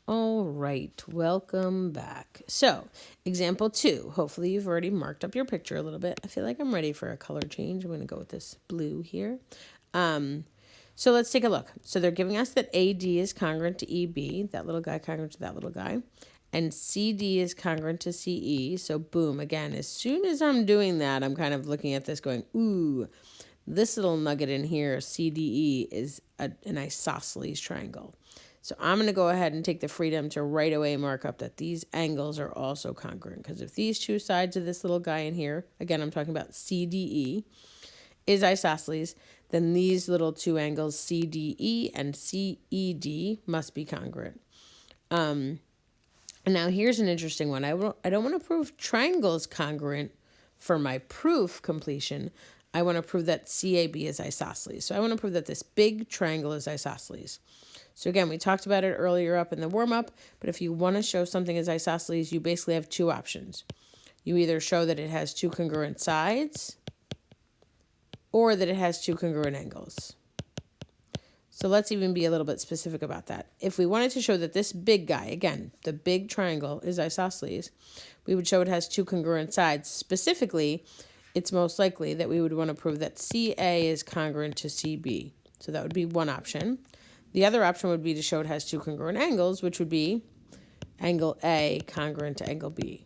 All right, welcome back. So, example 2. Hopefully you've already marked up your picture a little bit. I feel like I'm ready for a color change. I'm going to go with this blue here. So let's take a look. So they're giving us that AD is congruent to EB, that little guy congruent to that little guy, and CD is congruent to CE. So boom, again, as soon as I'm doing that, I'm kind of looking at this going, ooh, this little nugget in here, CDE, is an isosceles triangle. So I'm going to go ahead and take the freedom to right away mark up that these angles are also congruent. Because if these two sides of this little guy in here, again, I'm talking about CDE, is isosceles, then these little two angles, CDE and CED, must be congruent. And now here's an interesting one. I don't want to prove triangles congruent for my proof completion. I want to prove that CAB is isosceles. So I want to prove that this big triangle is isosceles. So again, we talked about it earlier up in the warm-up, but if you want to show something is isosceles, you basically have two options. You either show that it has two congruent sides or that it has two congruent angles. So let's even be a little bit specific about that. If we wanted to show that this big guy, again, the big triangle is isosceles, we would show it has two congruent sides. Specifically, it's most likely that we would want to prove that CA is congruent to CB. So that would be one option. The other option would be to show it has two congruent angles, which would be angle A congruent to angle B.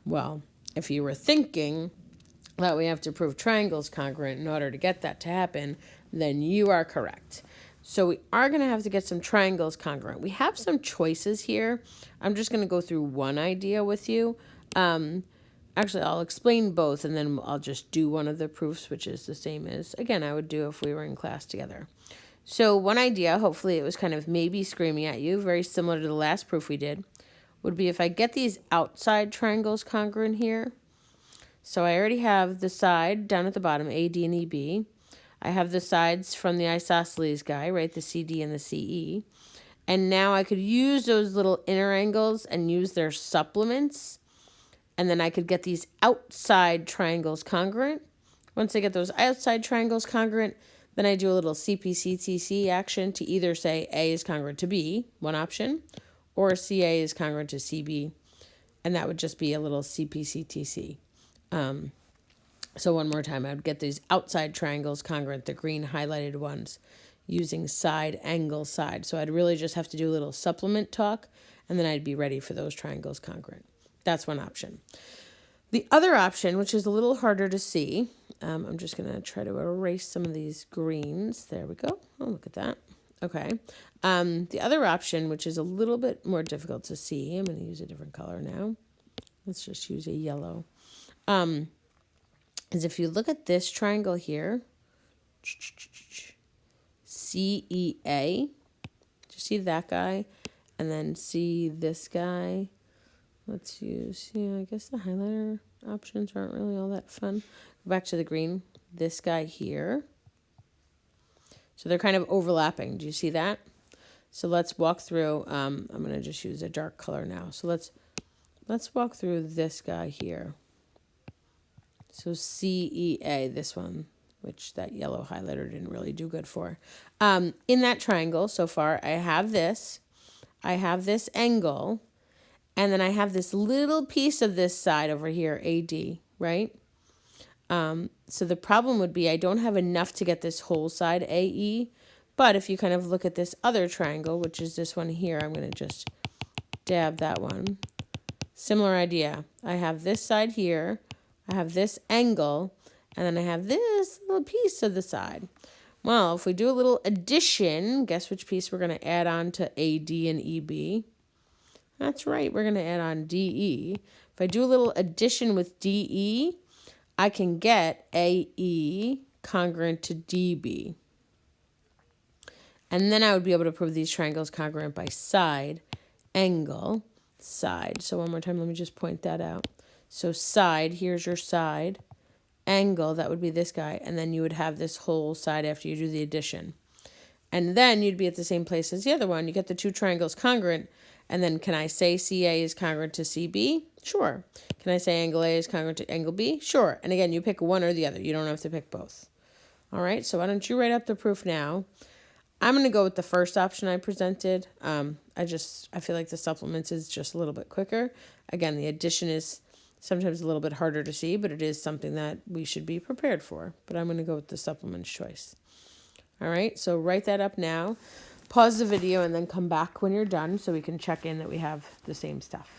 Well, if you were thinking that we have to prove triangles congruent in order to get that to happen, then you are correct. So we are going to have to get some triangles congruent. We have some choices here. I'm just going to go through one idea with you. Actually, I'll explain both, and then I'll just do one of the proofs, which is the same as, again, I would do if we were in class together. So one idea, hopefully it was kind of maybe screaming at you, very similar to the last proof we did, would be if I get these outside triangles congruent here. So I already have the side down at the bottom, AD and EB. I have the sides from the isosceles guy, right, the CD and the CE. And now I could use those little inner angles and use their supplements. And then I could get these outside triangles congruent. Once I get those outside triangles congruent, then I do a little CPCTC action to either say A is congruent to B, one option, or CA is congruent to CB, and that would just be a little CPCTC. So one more time, I would get these outside triangles congruent, the green highlighted ones, using side, angle, side. So I'd really just have to do a little supplement talk, and then I'd be ready for those triangles congruent. That's one option. The other option, which is a little harder to see, I'm just going to try to erase some of these greens. There we go. Oh, look at that. Okay. The other option, which is a little bit more difficult to see, I'm going to use a different color now. Let's just use a yellow. Is if you look at this triangle here, CEA, just see that guy, and then see this guy. Let's use, I guess the highlighter options aren't really all that fun. Go back to the green, this guy here. So they're kind of overlapping. Do you see that? So let's walk through, I'm going to just use a dark color now. So let's walk through this guy here. So CEA, this one, which that yellow highlighter didn't really do good for. In that triangle so far, I have this angle, and then I have this little piece of this side over here, AD, right? So the problem would be I don't have enough to get this whole side AE, but if you kind of look at this other triangle, which is this one here, I'm going to just dab that one. Similar idea. I have this side here, I have this angle, and then I have this little piece of the side. Well, if we do a little addition, guess which piece we're going to add on to AD and EB? That's right, we're going to add on DE. If I do a little addition with DE, I can get AE congruent to DB. And then I would be able to prove these triangles congruent by side, angle, side. So one more time, let me just point that out. So side, here's your side. Angle, that would be this guy. And then you would have this whole side after you do the addition. And then you'd be at the same place as the other one. You get the two triangles congruent. And then can I say CA is congruent to CB? Sure. Can I say angle A is congruent to angle B? Sure. And again, you pick one or the other. You don't have to pick both. All right, so why don't you write up the proof now? I'm going to go with the first option I presented. I feel like the supplements is just a little bit quicker. Again, the addition is sometimes a little bit harder to see, but it is something that we should be prepared for. But I'm going to go with the supplements choice. All right, so write that up now. Pause the video and then come back when you're done so we can check in that we have the same stuff.